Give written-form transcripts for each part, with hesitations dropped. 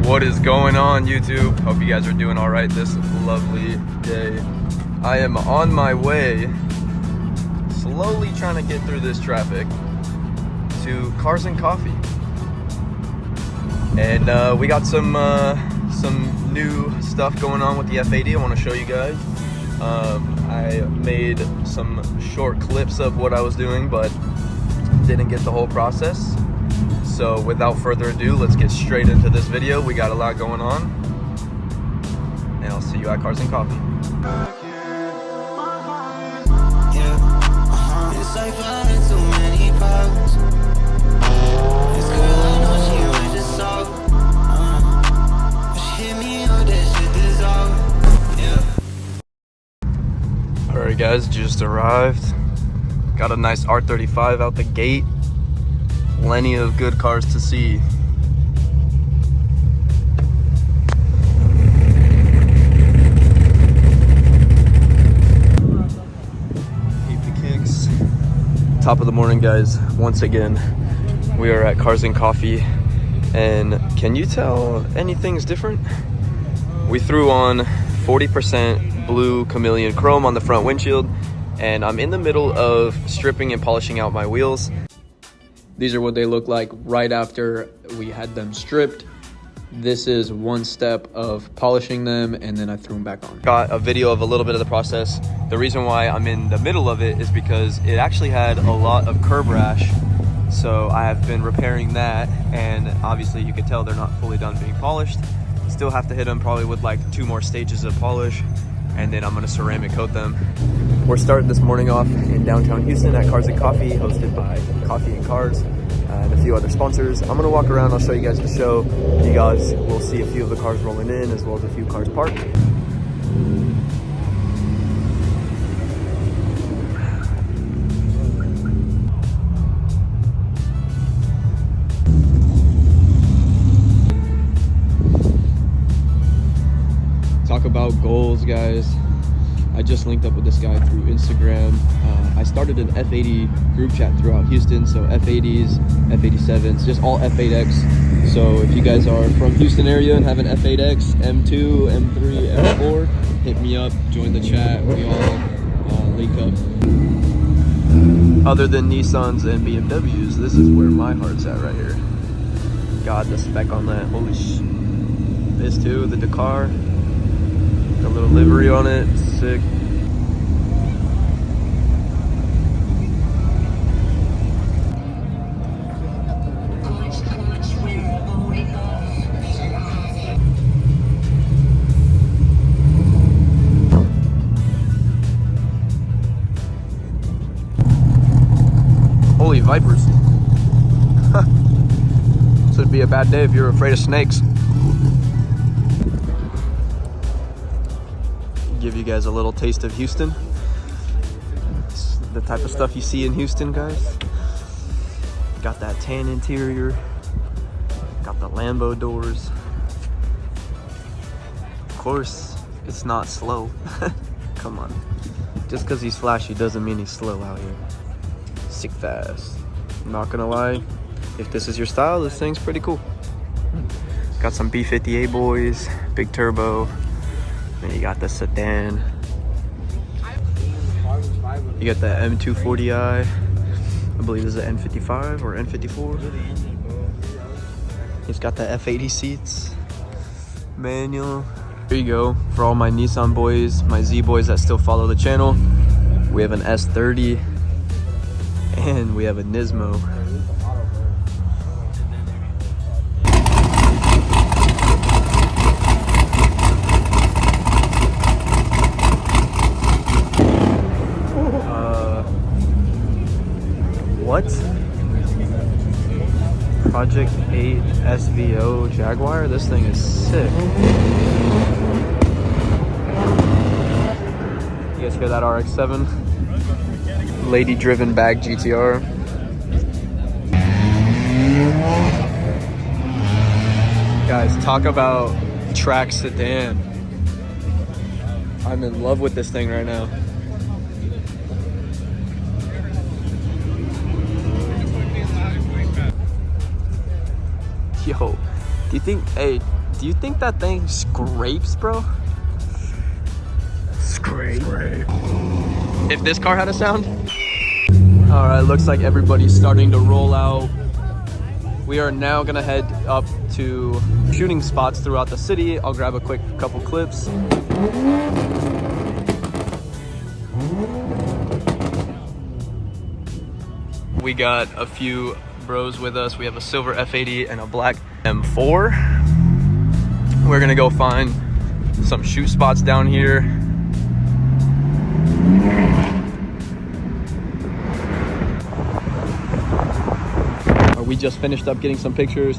What is going on, YouTube? Hope you guys are doing all right this lovely day. I am on my way, slowly trying to get through this traffic to Cars and Coffee. And we got some new stuff going on with the F80 I want to show you guys. I made some short clips of what I was doing, but didn't get the whole process. So without further ado, let's get straight into this video. We got a lot going on, and I'll see you at Cars and Coffee. Alright guys, just arrived. Got a nice R35 out the gate. Plenty of good cars to see. Keep the kicks. Top of the morning, guys. Once again, we are at Cars and Coffee. And can you tell anything's different? We threw on 40% blue chameleon chrome on the front windshield, and I'm in the middle of stripping and polishing out my wheels. These are what they look like right after we had them stripped. This is one step of polishing them, and then I threw them back on. Got a video of a little bit of the process. The reason why I'm in the middle of it is because it actually had a lot of curb rash. So I have been repairing that, and obviously you can tell they're not fully done being polished. Still have to hit them probably with like 2 more stages of polish, and then I'm gonna ceramic coat them. We're starting this morning off in downtown Houston at Cars and Coffee, hosted by Coffee and Cars and a few other sponsors. I'm gonna walk around, I'll show you guys the show. You guys will see a few of the cars rolling in, as well as a few cars parked. Talk about goals, guys. I just linked up with this guy through Instagram. I started an F80 group chat throughout Houston, so F80s, F87s, just all F8X. So if you guys are from Houston area and have an F8X, M2, M3, M4, hit me up, join the chat, we all link up. Other than Nissans and BMWs, this is where my heart's at right here. God, the spec on that, holy sh. This too, the Dakar. A little livery on it, sick. Holy vipers. This would be a bad day if you're afraid of snakes. Give you guys a little taste of Houston. It's the type of stuff you see in Houston, guys. Got that tan interior. Got the Lambo doors. Of course, it's not slow. Come on. Just because he's flashy doesn't mean he's slow out here. Sick fast. I'm not gonna lie. If this is your style, this thing's pretty cool. Got some B58 boys, big turbo. Then you got the sedan. You got the M240i. I believe this is an N55 or N54. He's got the F80 seats. Manual. There you go. For all my Nissan boys, my Z boys that still follow the channel. We have an S30. And we have a Nismo. What? Project 8 SVO Jaguar? This thing is sick. You guys hear that RX-7? Lady driven bag GTR. Guys, talk about track sedan. I'm in love with this thing right now. Yo, do you think, hey, Do you think that thing scrapes, bro? Scrape. If this car had a sound. All right, looks like everybody's starting to roll out. We are now gonna head up to shooting spots throughout the city. I'll grab a quick couple clips. We got a few bros with us. We have a silver F80 and a black M4. We're gonna go find some shoot spots down here. We just finished up getting some pictures.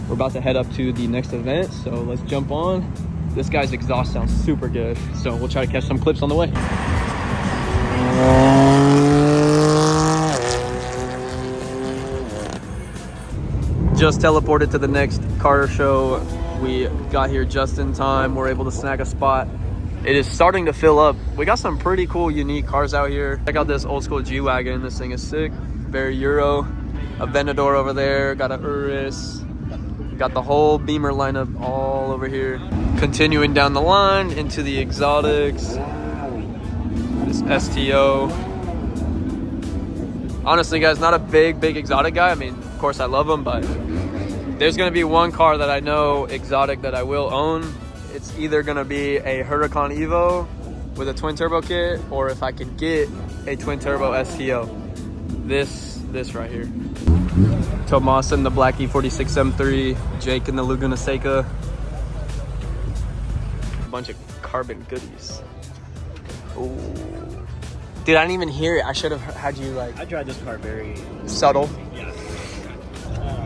We're about to head up to the next event, so let's jump on. This guy's exhaust sounds super good, so we'll try to catch some clips on the way. Just teleported to the next car show. We got here just in time. We're able to snag a spot. It is starting to fill up. We got some pretty cool, unique cars out here. Check out this old school G-Wagon. This thing is sick. Very Euro. A Venador over there. Got a Urus. Got the whole Beamer lineup all over here. Continuing down the line into the exotics. This STO. Honestly, guys, not a big exotic guy. I mean, of course I love them, but there's gonna be one car that I know exotic that I will own. It's either gonna be a Huracan Evo with a twin turbo kit, or if I can get a twin turbo STO. This right here. Tomas in the black E46 M3, Jake in the Laguna Seca. A bunch of carbon goodies. Ooh. Dude, I didn't even hear it. I should have had you like... I tried this car very... subtle. Yeah.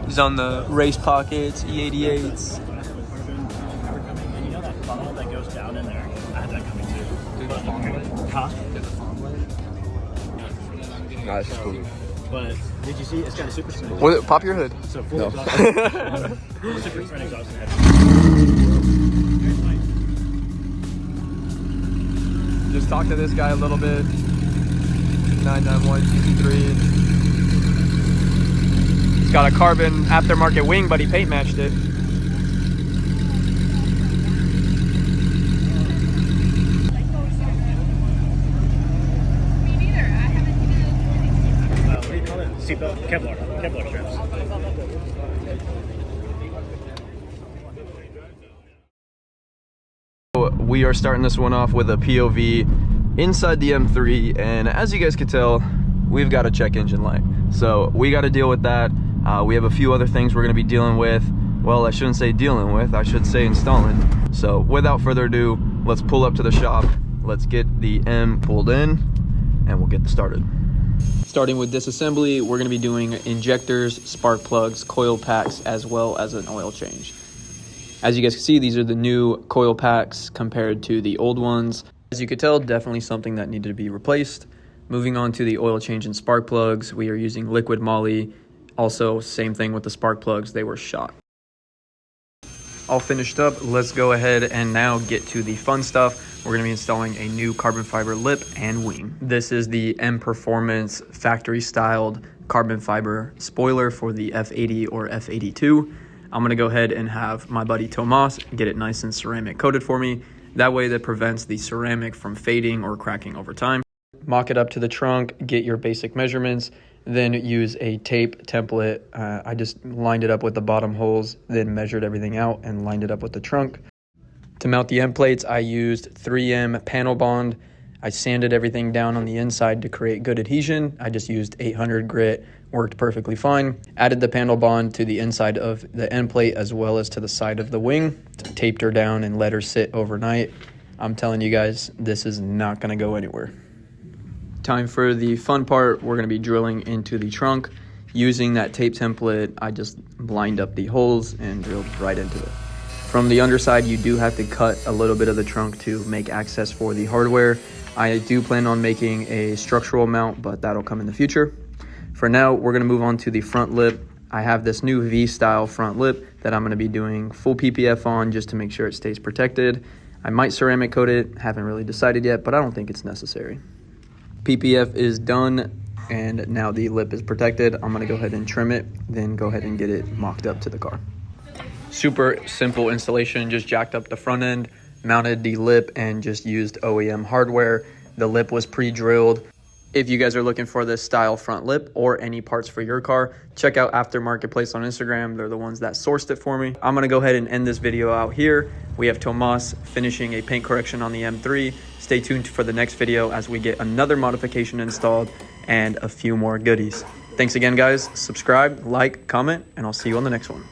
He's on the race pockets, E88s. And you know that funnel that goes down in there? I had that coming too. Dude, the funnel. Huh? Nah, this is cool. But did you see? It's got a super sprint. What, pop your hood. So full exhaust. Super sprint exhaust and head. Just talk to this guy a little bit. 991 GT3. It's got a carbon aftermarket wing, but he paint matched it. What do you call it? Seatbelt? Kevlar strips. We are starting this one off with a POV inside the M3, and as you guys can tell, we've got a check engine light, so we got to deal with that. We have a few other things we're going to be dealing with. Well, I shouldn't say dealing with, I should say installing. So without further ado, let's pull up to the shop, let's get the M pulled in, and we'll get started. Starting with disassembly, we're going to be doing injectors, spark plugs, coil packs, as well as an oil change. As you guys can see, these are the new coil packs compared to the old ones. As you could tell, definitely something that needed to be replaced. Moving on to the oil change and spark plugs, we are using liquid moly. Also, same thing with the spark plugs, they were shot. All finished up, let's go ahead and now get to the fun stuff. We're gonna be installing a new carbon fiber lip and wing. This is the M Performance factory styled carbon fiber spoiler for the F80 or F82. I'm gonna go ahead and have my buddy Tomas get it nice and ceramic coated for me. That way that prevents the ceramic from fading or cracking over time. Mock it up to the trunk, get your basic measurements, then use a tape template. I just lined it up with the bottom holes, then measured everything out and lined it up with the trunk. To mount the end plates, I used 3M panel bond. I sanded everything down on the inside to create good adhesion. I just used 800 grit, worked perfectly fine. Added the panel bond to the inside of the end plate as well as to the side of the wing. Taped her down and let her sit overnight. I'm telling you guys, this is not gonna go anywhere. Time for the fun part. We're gonna be drilling into the trunk. Using that tape template, I just lined up the holes and drilled right into it. From the underside, you do have to cut a little bit of the trunk to make access for the hardware. I do plan on making a structural mount, but that'll come in the future. For now, we're gonna move on to the front lip. I have this new V-style front lip that I'm gonna be doing full PPF on just to make sure it stays protected. I might ceramic coat it, haven't really decided yet, but I don't think it's necessary. PPF is done and now the lip is protected. I'm gonna go ahead and trim it, then go ahead and get it mocked up to the car. Super simple installation, just jacked up the front end, mounted the lip, and just used OEM hardware. The lip was pre-drilled. If you guys are looking for this style front lip or any parts for your car, check out Aftermarket Place on Instagram. They're the ones that sourced it for me. I'm gonna go ahead and end this video out here. We have Tomas finishing a paint correction on the M3. Stay tuned for the next video as we get another modification installed and a few more goodies. Thanks again, guys. Subscribe, like, comment, and I'll see you on the next one.